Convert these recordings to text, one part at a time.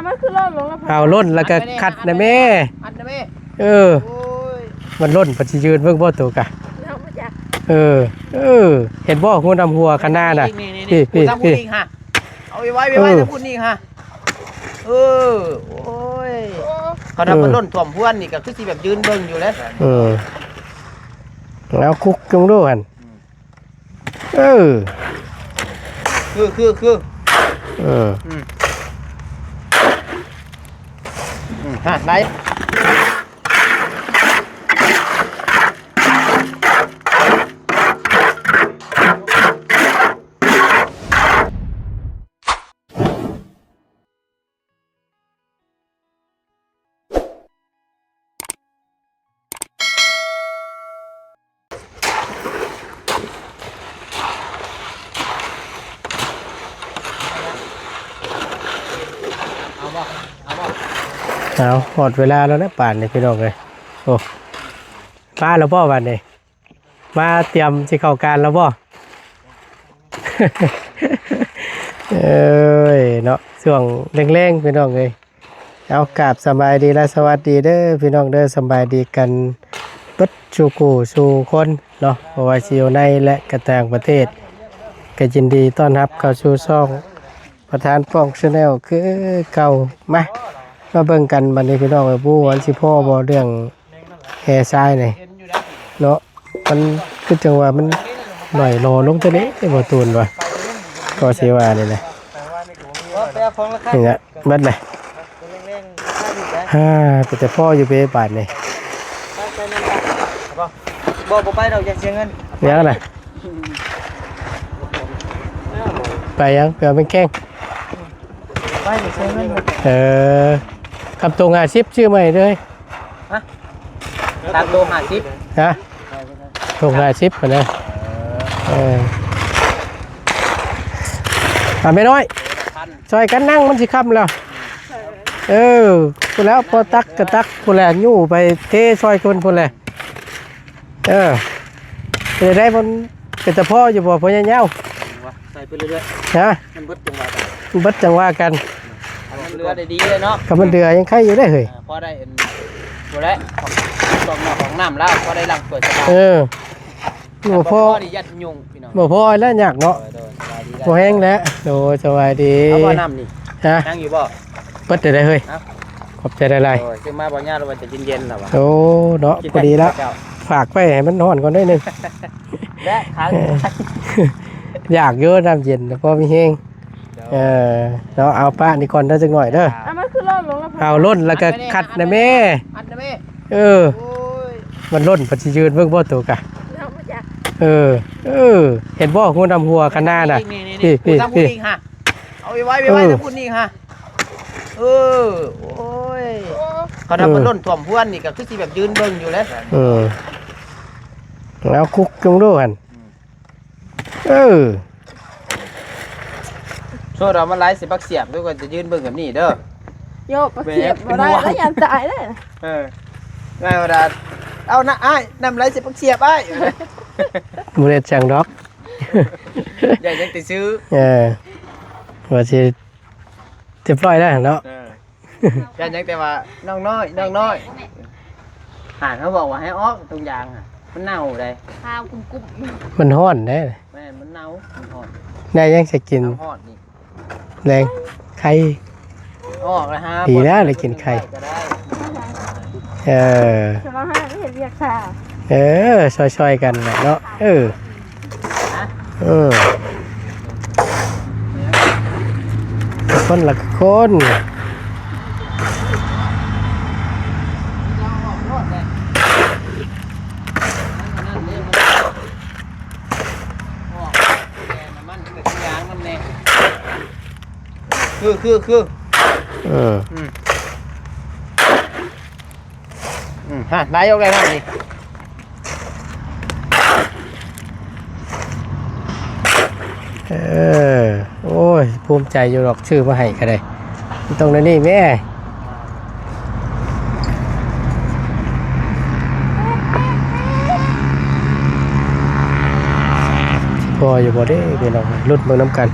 มันคือล่นลงแล้ว เอาล่นแล้วก็ขัดนะแม่มันล่นปัจจุบันเบิ่งบ่ตัวกะเห็นบ่หัวดำหัวคันหน้าน่ะพี่ฮะเอาไว้จะพูดนี่ฮะโอ้ยเขาทำมันล่นถ่วมพวนนี่ก็คือสิแบบยืนเบิ่งอยู่แล้วแล้วคุกจงดูกันคือฮะไหนเอาหมดเวลาแล้วนะป่านนี่พี่น้องเลยโอ้มาแล้วบ่วันนี้มาเตรียมสิเข้าการแล้วบ่เนาะช่วงแรงๆพี่น้องเลยเอากราบสบายดีและสวัสดีเด้อพี่น้องเด้อสบายดีกันเบิดสู่กูสู่คนเนาะบ่ว่าสิอยู่ในและกระต่างประเทศก็ยินดีต้อนรับเข้าสู่ช่องประธานป้อง Channel คือเก่ามาเบิ่งกันบัดนี้พี่น้องผู้วันสิพ่อบ่เรื่องแห่ทรายนี่เนาะมันคือจังว่ามันหน่อยรอลงตัวนี้บ่ตูนว่ะก็สิว่านี่แหละนี่นะเบิดเลยแต่พ่ออยู่เปบาทนี่บ่ไปเราจะเสียเงินยังน่ะไปยังเปล่าเป็นแข้งไปเสียเงินคำตรง50ชื่อใหม่เลยฮะตามตัว50ฮะตรง50ป่ะนะไม่น้อยช่วยกันนั่งมันสิค่ำแล้วพูดแล้วพอตักกระตักพูดแล้วยู่ไปเทซอยคนพูดแล้วจะได้มันเป็นตะพ่ออยู่บ่พ่อเงี้ยวใส่ไปเรื่อยๆฮะมันเบิดจังหวะกันมันเรือได้ดีเลยเนาะกับมันเดือยังไข่อยู่ได้เลยพอได้หมดแล้วของน้ำแล้วพอได้ล้างถ้วยสบายหมูพ่อยัดยุงพี่น้องหมูพ่อแล้วอยากเนาะโมแห้งแล้วโดสบายดีเอาบ่น้ำนี่นั่งอยู่บ่เปิดได้เฮ้ยขอบใจได้ไรซึ่งมาบ่ญาติเราจะเย็นๆแล้ววะโอ้เนาะพอดีแล้วฝากไปให้มันนอนก่อนได้นึงและค้างอยากเยอะน้ำเย็นแล้วก็มีแห้งเราเอาป้านี่ก่อนได้จังหน่อยเด้อมันคือล่นลงแล้วเอาล่นแล้วก็ขัดนะแม่มันล่นปัจจุบันเบิ่งบ่ตัวกะเห็นบ่หัวดำหัวคันหน้าน่ะพี่ฮะเอาไว้จะพูดนี่ฮะโอ้ยเขาทำมันล่นถ่วมพวนนี่ก็คือสิแบบยืนเบิ่งอยู่แล้วแล้วคุกจงดูกันช่วยเรามาไล่สิบักเสียบด้วยกันจะยืนเบิ่งแบบนี้เด้อโยกบักเสียบบ่ได้แล้วยันตายเลยง่ายว่าได้เอานะไอ้นำไล่สิบักเสียบไอ้มูเรจังดอกใหญ่ยังติดซื้อว่าสิเรียบร้อยแล้วเนาะใหญ่ยังแต่ว่าน้องน้อยหาเขาบอกว่าให้ออกตรงยางมันเน่าเลยข้าวกุ้มมันฮ้อนได้แม่มันเน่ามันฮ้อนได้ยังจะกินแรงไข่ออกเลยฮะดีแล้วเลยกินไข่จะมาให้เห็นเรียกค่ะช่วยกันเนาะคนละคนคือฮะนายกอะไรนั่นนี่โอ้ยภูมิใจอยู่หรอกชื่อมาให้กันเลยตรงนั้นนี่แม่พออยู่บ่ได้พี่น้องรุ่นเมืองน้ำกัน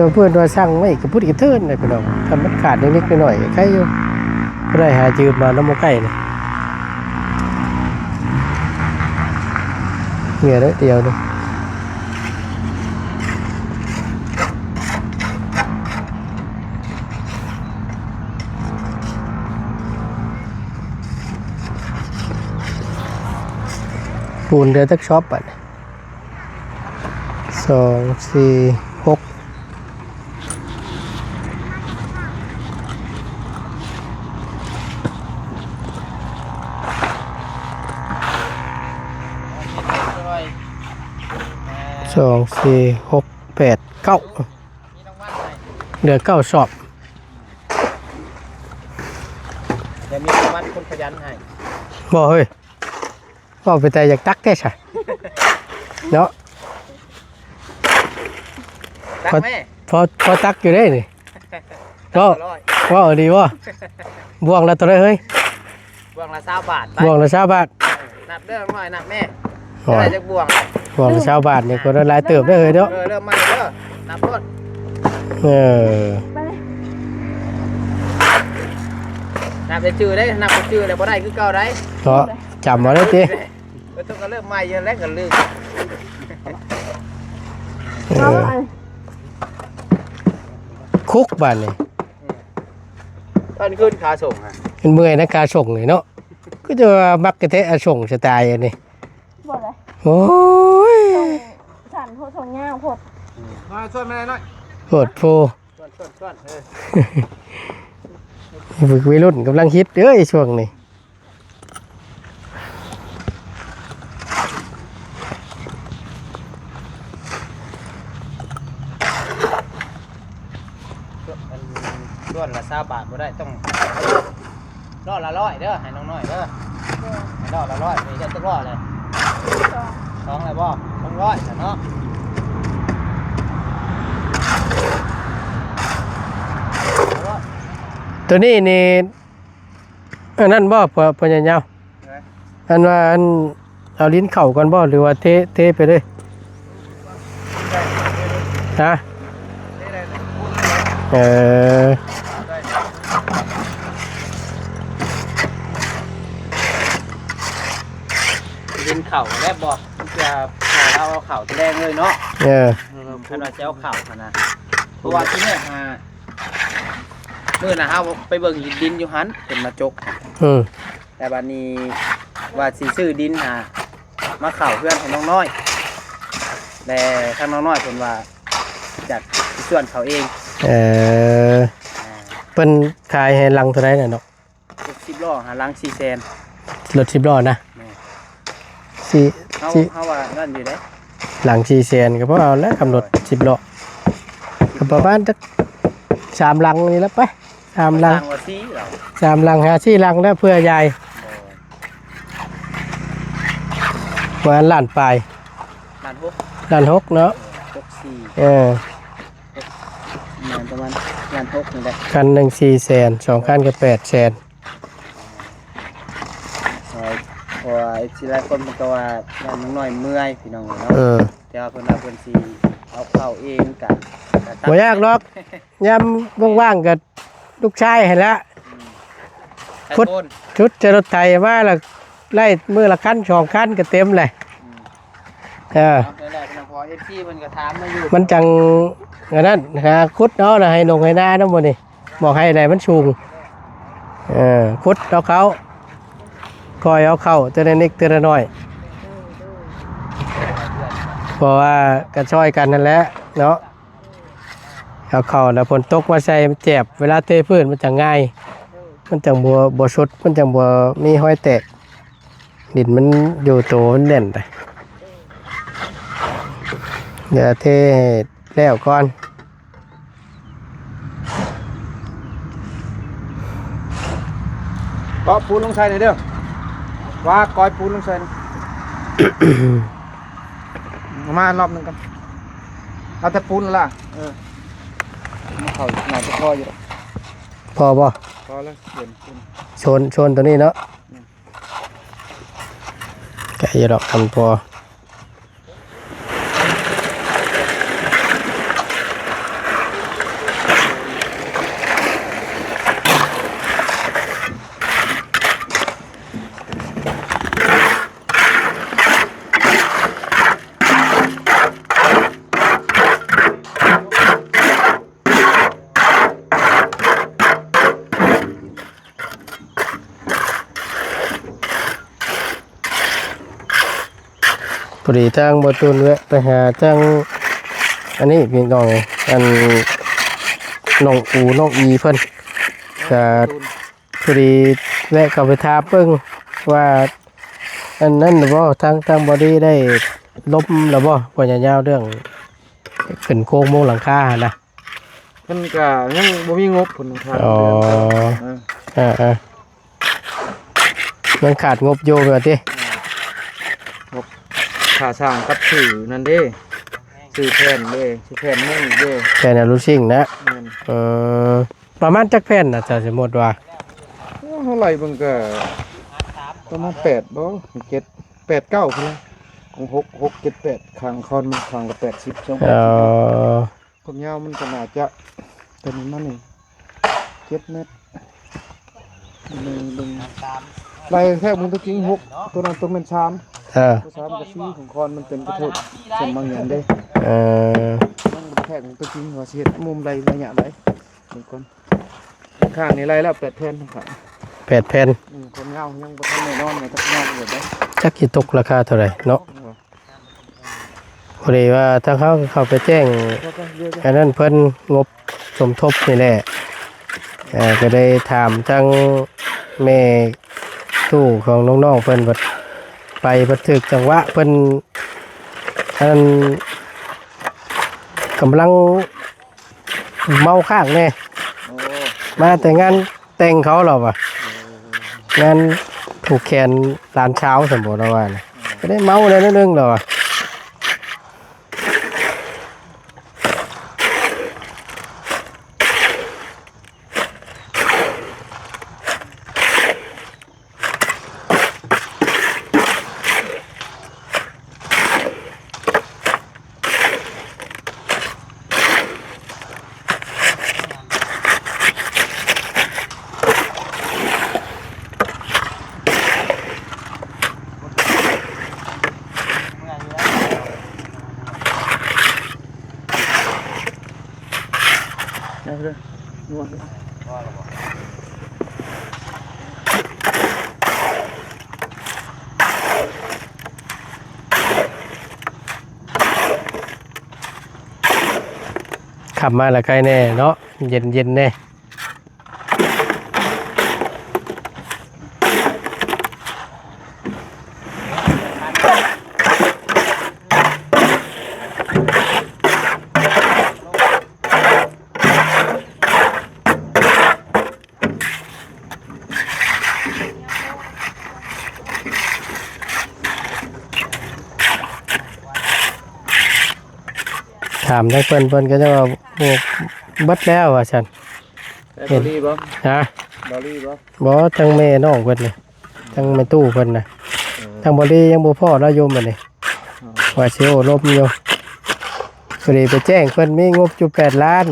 ตัวเพื่อนว่าสั่งไม่กระพุ้กระเทินเลยพี่น้องทำมันขาดนิดๆหน่อยๆใครอยู่ก็ได้หาจืดมาน้ำมันไก่เนี่ยเหงื่อเดียวเลยปูนเดือดตักช็อปอ่ะ2 4 62 4 6 8 9เหลือ9 ชอบ เดี๋ยวมีรางวัลคนขยันให้ บ่เฮ้ยบ่ไปแต่อยากตักแค่ใช่เนาะ ตักแม่ พอตักอยู่ได้นี่ก็ ร้อย ว่าดีว่าบวงละตัวเลยเฮ้ย บวงละ20 บาทไป บวงละ20 บาท นับเด้อหน่อยนับแม่ โอ้ ได้ ย จักบวง บวงละ20 บาทนี่ก็ได้หลายเติบได้เลยเนาะ เริ่มใหม่เด้อนับรถ เออ ไปเลย นับได้ชื่อได้นับบ่ชื่อแล้วบ่ได้คือเก่าได้ เนาะจำมาได้ติ ก็ต้องก็เริ่มใหม่เยอะแล้วก็ลืม เอ เอา อ ไป คุกบาทนี่ ตอนขึ้นขาส่งฮะ เป็นเมื่อยนะกาส่งนี่เนาะก็จะว่ามักกะเทะอาส่งสไตล์อันนี้ บ่เลย โอ้ย สั่นโพดทงย่างโพด มาช่วยแม่หน่อย โหดโพ ช่วยฝึกวัยรุ่นกำลังฮิตเด้อไอ้ช่วงนี้ ด้วนละ20 บาทบ่ได้ต้องรอดละ100เด้อให้น้องน้อยเด้อให้รอดละ100มีได้จักรอดเลย2เลยบ่200ซะเนาะ ตัวนี้นี่อันนั้นบ่พญายาวอันว่าอันเอาลิ้นเข่าก่อนบ่หรือว่าเทไปเลยฮะเออ ดินเข่าแล้วบอกจะเราเอาเข่าแรงเลยเนาะ เออ ขนาดเจ้าเข่าขนาดเพราะว่าที่นี่เมื่อนะฮะไปเบิ่งดินอยู่หันเป็นมาจก อืม แต่บัดนี้ว่าสิซื้อดินมาเข่าเพื่อนให้น้องน้อยแต่ทางน้องน้อยเพิ่นว่าจากส่วนเขาเอง เออเพิ่นขายให้ลังเท่าไหร่น่ะเนาะ 10 ล้อหาลัง400,000 รถ10ล้อนะสี่ เฮาว่านั่นอยู่เด้ หลัง400,000ก็พอเอาแล้วกำหนด10ล้อก็ประมาณสัก3ลังนี่แล้วไป3ลัง ทางว่าซีเรา 3ลังหา4ลังแล้วเพื่อยายประมาณล้านปลาย ล้าน ล้าน6เนาะ 6 เออ 4ประมาณล้าน6นี่แหละ คันหนึ่ง400,000 2คันก็800,000 เพราะว่าสิหลายคนมันก็ว่าน้องน้อยเมื่อยพี่น้องเนาะ แต่ว่าเพิ่นว่าเพิ่นสิเอาเข้าเองกัน บ่ยากหรอกยามว่างๆก็ลูกชายให้ละ พุด ชุดจะรถไถมาแล้วไล่มื้อละคัน2คันก็เต็มเลยเออ นั่นแหละพี่น้องพอ FC เพิ่นก็ถามมาอยู่ มันจังอันนั้นหาขุดเนาะให้ลงให้หน้านำบ่นี่บอกให้ได้มันสูงขุดเอาเขาคอยเอาเข้าเทื่อละนิดเทื่อละน้อยเพราะว่าก็ช่วยกันนั่นแหละเนาะเอาเข้าแล้วฝนตกมาใส่มันเจ็บเวลาเทพื้นมันจะง่ายมันจังบ่สุดมันจังบ่มีห้อยแตกดินมันอยู่โตมันแน่นไปเดี๋ยวเทให้แล้วก่อน ก็ปูนลงใส่หน่อยเด้อว่ากอยปูนลงใส่ มารอบนึงกันเอาแต่ปูนล่ะมันเข้าหน่าจะพออยู่ พอบ่ พอแล้วเปลี่ยนปูน ชนตัวนี้เนาะแกะอยาดอกทำพอ อดีทางบ่ตูนแวะไปหาทางอันนี้พี่น้องเอ้ยอันน้องอูน้องอีเพิ่นก็พอดีแวะเข้าไปถามเบิ่งว่าอันนั้นน่ะบ่ทางบอดี้ได้ลบแล้วบ่บ่ยาวๆเรื่องขึ้นโครงโมงหลังคาหั่นนะ มันก็ยังบ่มีงบผลทาง อ๋อ เดือน อ่ายังขาดงบอยู่เบิดติ ค่าสร้างกับสื่อนั่นเด้สื่อแผ่นเด้สื่อแผ่นมุ่งเด้ แค่นั้นรู้สิ่งนะ แม่น ประมาณจักแผ่นน่ะจะสมมุติว่า เท่าไหร่เบิ่งก็ประมาณ8บ่7 8 9พุ่นละของ6 7 8ข้างคอนมันข้างละ80ช่อง ความยาวมันก็น่าจะเป็นมันนี่7 เมตรดึงไล่แค่มึงตัวจริง6ตัวนั้นตัวเป็น3ตัว3กับ4ของคอนมันเป็นกระทบส่วนบางอย่างเด้มันแค่ของตัวจริงว่าสิเฮ็ดมุมใดระยะใดนี่ก่อนข้างนี้ไล่แล้ว8 แผ่นทั้งข้าง 8 แผ่น ความยาวยังบ่ทันแน่นอนว่าจักยาวเบิดเด้ จักสิตกราคาเท่าไหร่เนาะพอดีว่าถ้าเขาไปแจ้งอันนั้นเพิ่นงบสมทบนี่แหละก็ได้ถามทั้งแม่ตู้ของน้องๆเพิ่นไปบันทึกจังหวะเพิ่นอันกำลังเมาข้างแน่ โอ้ มาแต่งานแต่งเขาหรอวะงานผูกแขนหลานเช้าสมบูรณ์ว่านะก็ได้เมาเลยนิดนึงหรอวะเอาเด้อนวด ขับมาแล้วใกล้แน่เนาะเย็นแน่ถามได้เพิ่นก็จะว่าโอ้เบิดแล้วว่าฉัน บอลลี่บ่ ฮะ บอลลี่บ่ บ่ทั้งแม่น้องเพิ่นนี่ทั้งแม่ตู้เพิ่นน่ะทั้งบ่ดียังบ่พอแล้วโยมบัดนี้ว่าสิโอ้ลบอยู่พอดีไปแจ้งเพิ่นมีงบอยู่8 ล้าน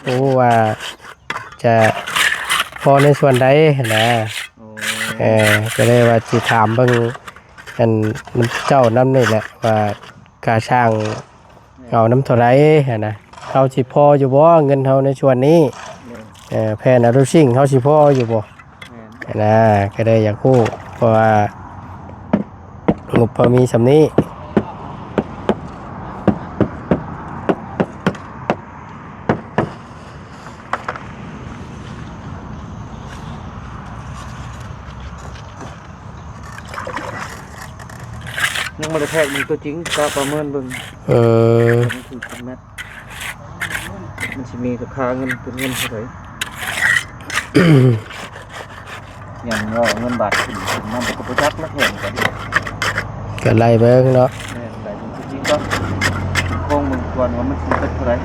โอ้ว่าจะพอในส่วนใดนะ โอ้ ก็เลยว่าสิถามเบิ่งอันเจ้านำนี่แหละว่าค่าช่างเอาน้ำเท่าไหร่นะเฮาสิพออยู่บ่เงินเฮาในส่วนนี้แผนอรุชิ่งเฮาสิพออยู่บ่ แม่น นะก็ได้อยากรู้เพราะว่างบพอมีสำนี้ยังบ่ได้แทกมันตัวจริงก็ประเมินเบิ่ง เออ มันถึงเป็นเม็ดมันสิมีราคาเงินเป็นเงินเท่าไหร่อย่างเนาะเงินบาทขึ้นมันก็บ่จักนักแข่งกัน ก็ไล่เบิ่งเนาะ แม่นได้จริงๆก็โค้งมึงก่อนว่ามันสิเป็นเท่าไหร่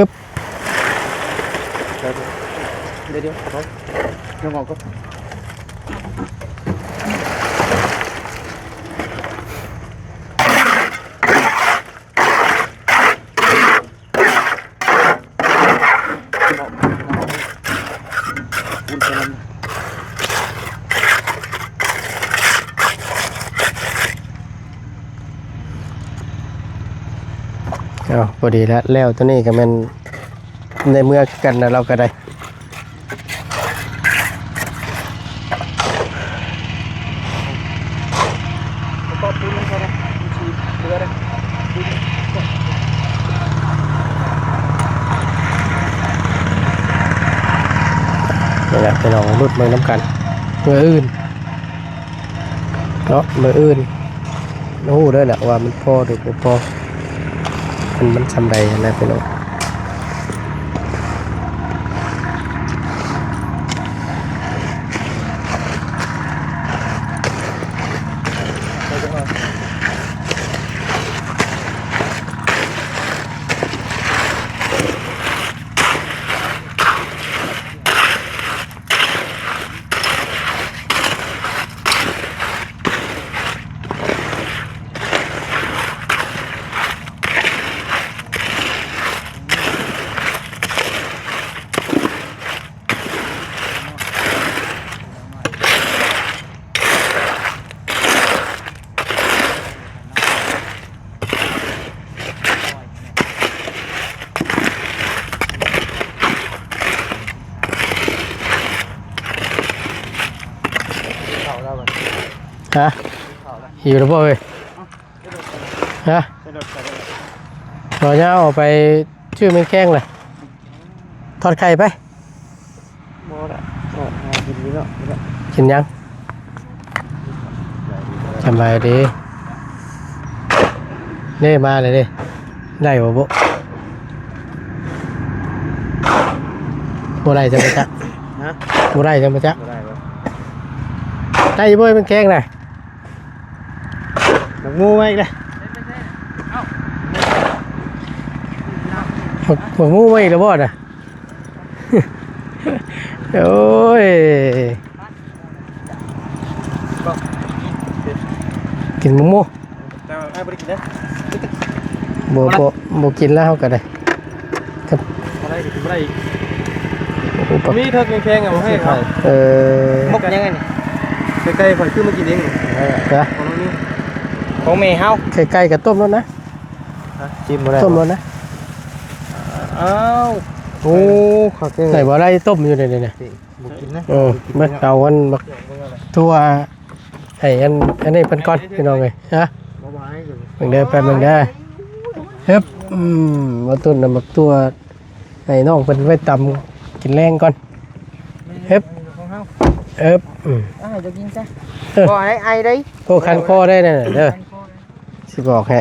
กึบ เดี๋ยวครับยังออกก็อุ่นไปแล้ว เอาพอดีแล้วตัวนี้ก็แมันในเมื่อกันนะเราก็ได้ก็ปูนมันก็ได้ชีเรือได้ นี่แหละไปลองรุดมือน้ำกันมืออื่นเนาะมืออื่นโอ้โหได้แหละว่ามันพอหรือไม่พอมันทำใดอะไรไปลองฮะหิวแล้วป่ะเว้ยฮะเราจะเอาไปชื่อมันแข้งเลยทอดไข่ไป บ่ละก็กินนี้แล้ว กินยังสบายดีนี่มาเลยดิได้บ่บ่บ่ได้จังไปจัก ฮะ บ่ได้จังไปจัก บ่ได้บ่ ได้บ่มันแข้งน่ะ หนักงูมาอีกเลย หัวงูไว้แล้วบ่น่ะ โอ้ยกินหมู แต่ไอ้บ่ได้กินนะ บ่กินแล้วก็ได้ครับ บ่ได้กินบ่ได้อีก อุป มีเทิดแข็งๆอ่ะบ่ให้เขา มกยังไงนี่ ใกล้ๆข่อยคือมากินเอง นะ ของน้องนี่ ของแม่เฮา ไก่กับต้มแล้วนะ จิ้มบ่ได้ ต้มแล้วนะ อ้าว โอ้ขาแก่ ไหนบ่ได้ต้มอยู่ในนี่ บ่กินนะ เมื่อเอาอันบักทั่วไอ้อันนี้เป็นก้อนพี่น้องเลยฮะ บ่ไหวอยู่ มึงเด้อแป๊บนึงได้เฮ็บมาต้นน่ะบักตัวให้น้องเพิ่นไว้ตำกินแรงก่อนเฮ็บ ของเฮา จะกินซะ บ่ไอ้ได้ โอ้คันคอได้นั่นน่ะเด้อสิบอกให้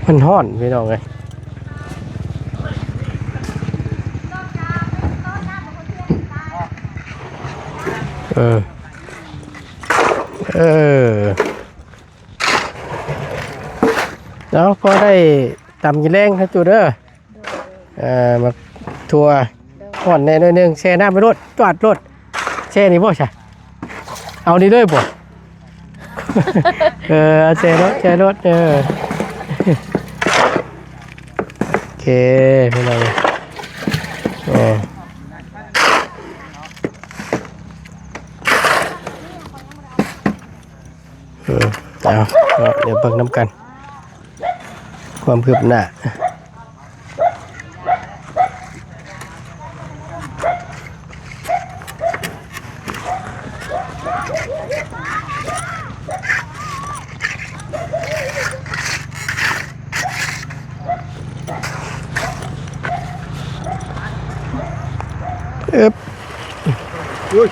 มันฮ้อนพี่น้องเอ้ยแล้วพอได้ตำกินแรงครับจูเด้อมาทัวห่อนแน่หน่อยนึงแช่น้ำไปรถจอดรถแช่นี่บ่ใช่เอานี่ด้วยบ่ แช่รถโอเคพี่น้องเอาเดี๋ยวเบิ่งน้ำกันความคืบหน้าอุ้ย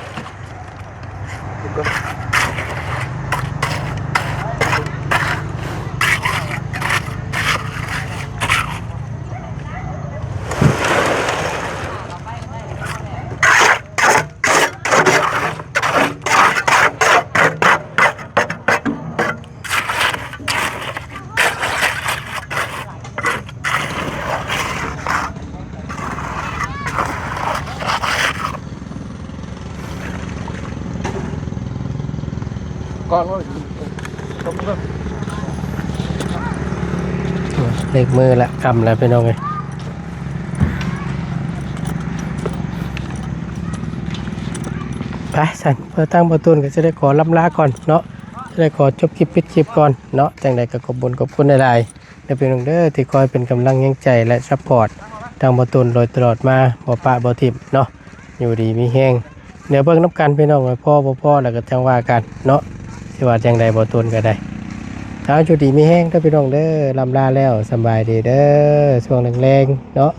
ก่อนว่าต้มก็ เล็กมือละกำแล้วพี่น้องเลยไปสันเพื่อตั้งประตูก็จะได้ขอลำลาก่อนเนาะ ได้ขอจบคลิปปิดคลิปก่อนเนาะจังใดก็ขอบคุณหลายๆและพี่น้องเด้อที่คอยเป็นกำลังแรงใจและซัพพอร์ตทางบ่ตูนโดยตลอดมาบ่ปะบ่ทิ่มเนาะอยู่ดีมีแฮงเดี๋ยวเบิ่งนํกันพี่น้องไว้พ่อบ่พ่อแล้วก็จังว่ากันเนาะสิว่าจังใดบ่ตูนก็ได้เอาอยู่ดีมีแฮงเด้อพี่น้องเด้อลำลาแล้วสำบายดีเด้อช่วงแรงๆเนาะ